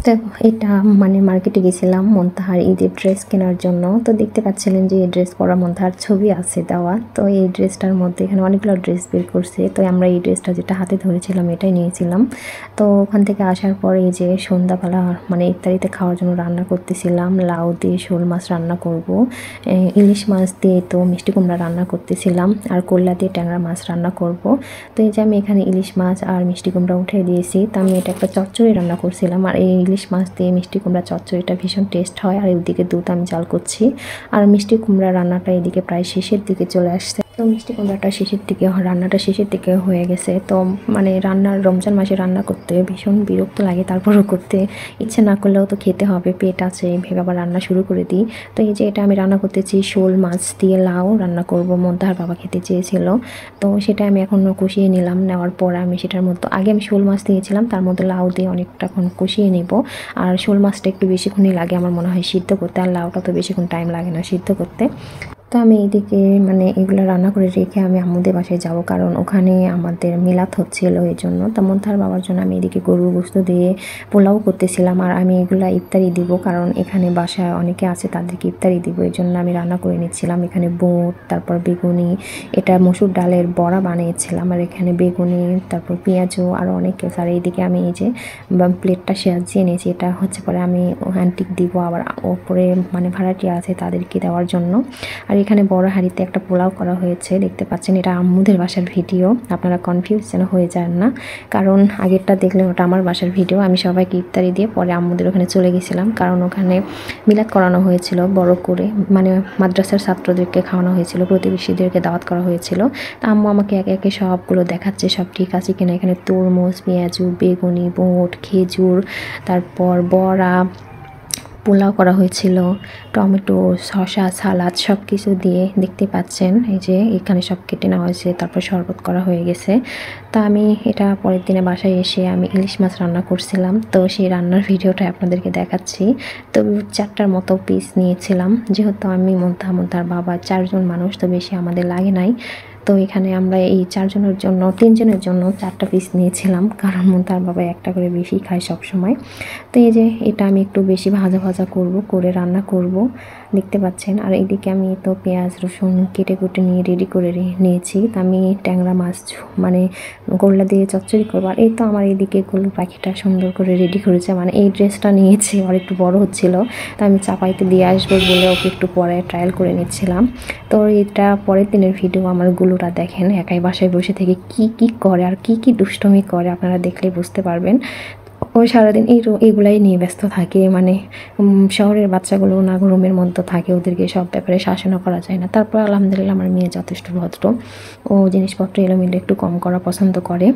তো এটা মানে মার্কেটে গেছিলাম মন্তাহার ঈদের ড্রেস কেনার জন্য। তো দেখতে পাচ্ছিলেন যে এই ড্রেস পরা মন্তাহার ছবি আছে দেওয়া। তো এই ড্রেসটার মধ্যে এখানে অনেকগুলো ড্রেস বের করছে। তো আমরা এই ড্রেসটা যেটা হাতে ধরেছিলাম এটাই নিয়েছিলাম। তো ওখান থেকে আসার পরে এই যে সন্ধ্যাবেলা মানে ইফতারিতে খাওয়ার জন্য রান্না করতেছিলাম। লাউ দিয়ে শোল মাছ রান্না করব, ইলিশ মাছ দিয়ে তো মিষ্টি কুমড়া রান্না করতেছিলাম, আর করলা দিয়ে ট্যাংরা মাছ রান্না করব। তো এই যে আমি এখানে ইলিশ মাছ আর মিষ্টি কুমড়া উঠিয়ে দিয়েছি। তো আমি এটা একটা চচ্চড়ি রান্না করছিলাম, আর এই ইলিশ মাছ দিয়ে মিষ্টি কুমড়া চচ্চড়িটা ভীষণ টেস্ট হয়। আর এদিকে দুধ আমি জাল করছি, আর মিষ্টি কুমড়া রান্নাটা এদিকে প্রায় শেষের দিকে চলে আসছে। তো মিষ্টি কুমড়াটা শেষের দিকে রান্নাটা শেষের দিকে হয়ে গেছে। তো মানে রান্নার রমজান মাসে রান্না করতে ভীষণ বিরক্ত লাগে, তারপরও করতে ইচ্ছে না করলেও তো খেতে হবে, পেট আছে ভেবে আবার রান্না শুরু করে দিই। তো এই যে এটা আমি রান্না করতেছি শোল মাছ দিয়ে লাউ রান্না করব, মন্তাহার বাবা খেতে চেয়েছিল। তো সেটা আমি এখনও কষিয়ে নিলাম, নেওয়ার পর আমি সেটার মধ্যে আগে আমি শোল মাছ দিয়েছিলাম, তার মধ্যে লাউ দিয়ে অনেকটাক্ষণ কষিয়ে নেব। আর শোল মাছটা একটু বেশিক্ষণই লাগে আমার মনে হয় সিদ্ধ করতে, আর লাউটা তো বেশিক্ষণ টাইম লাগে না সিদ্ধ করতে। তো আমি এইদিকে মানে এগুলো রান্না করে রেখে আমি আম্মুদের বাসায় যাব, কারণ ওখানে আমাদের মিলাদ হচ্ছিল এই জন্য। তো মন্তাহার বাবার জন্য আমি এদিকে গরুর গোশত দিয়ে পোলাও করতেছিলাম, আর আমি এগুলা ইফতারি দিব, কারণ এখানে বাসায় অনেকে আছে তাদেরকে ইফতারি দিব, এই জন্য আমি রান্না করে নিচ্ছিলাম। এখানে বুট, তারপর বেগুনি, এটা মসুর ডালের বড়া বানিয়েছিলাম, আর এখানে বেগুনি, তারপর পেঁয়াজও আরও অনেক কিছু। আর এইদিকে আমি এই যে প্লেটটা সাজিয়ে নিয়েছি, এটা হচ্ছে পরে আমি আন্টিক দিব, আবার ওপরে মানে ভাড়াটিয়া আছে তাদেরকে দেওয়ার জন্য। আর এখানে বড় হাঁড়িতে একটা পোলাও করা হয়েছে, দেখতে পাচ্ছেন এটা আম্মুদের বাসার ভিডিও, আপনারা কনফিউজ যেন হয়ে যান না, কারণ আগেরটা দেখলে ওটা আমার বাসার ভিডিও। আমি সবাইকে ইফতারি দিয়ে পরে আম্মুদের ওখানে চলে গেছিলাম, কারণ ওখানে মিলাদ করানো হয়েছিল বড় করে, মানে মাদ্রাসার ছাত্রদেরকে খাওয়ানো হয়েছিল, প্রতিবেশীদেরকে দাওয়াত করা হয়েছিল। তা আম্মু আমাকে একে একে সবগুলো দেখাচ্ছে সব ঠিক আছে কিনা। এখানে তরমুজ, পেঁয়াজু, বেগুনি, বুট, খেজুর, তারপর বড়া, পোলাও করা হয়েছিল, টমেটো, শসা, সালাদ সব কিছু দিয়ে দেখতে পাচ্ছেন। এই যে এখানে সব কেটে নেওয়া হয়েছে, তারপর শরবত করা হয়ে গেছে। তা আমি এটা পরের দিনে বাসায় এসে আমি ইলিশ মাছ রান্না করছিলাম, তো সেই রান্নার ভিডিওটা আপনাদেরকে দেখাচ্ছি। তো 4টার মতো পিস নিয়েছিলাম, যেহেতু আমি মন্তাহার বাবা 4 জন মানুষ, তো বেশি আমাদের লাগে নাই। তো এখানে আমরা এই 4 জনের জন্য 3 জনের জন্য 4টা পিস নিয়েছিলাম, কারণ মন্তাহার বাবা একটা করে বেশি খায় সব সময়। তো এই যে এটা আমি একটু বেশি ভাজা ভাজা করব, করে রান্না করব, দেখতে পাচ্ছেন। আর এদিকে আমি তো পেঁয়াজ রসুন কেটে কুটে নিয়ে রেডি করে নিয়েছি। তো আমি ট্যাংরা মাছ মানে করলা দিয়ে চচ্চড়ি করবো। আর এই তো আমার এদিকে গরু পাখিটা সুন্দর করে রেডি করেছে, মানে এই ড্রেসটা নিয়েছি, আর একটু বড় হচ্ছিল, তো আমি চাপাইতে দিয়ে আসবো বলে ওকে একটু পরে ট্রায়াল করে নিচ্ছিলাম। তো এটা পরের দিনের ভিডিও। আমার গুলোটা দেখেন একাই বাসায় বসে থেকে কি কি করে আর কি কি দুষ্টমি করে, আপনারা দেখলে বুঝতে পারবেন। ও সারাদিন এইগুলাই নিয়ে ব্যস্ত থাকে, মানে শহরের বাচ্চাগুলো না রুমের মধ্যে থাকে, ওদেরকে সব ব্যাপারে শাসনও করা যায় না। তারপর আলহামদুলিল্লাহ আমার মেয়ে যথেষ্ট ভদ্র, ও জিনিসপত্র এলোমেলো একটু কম করা পছন্দ করে।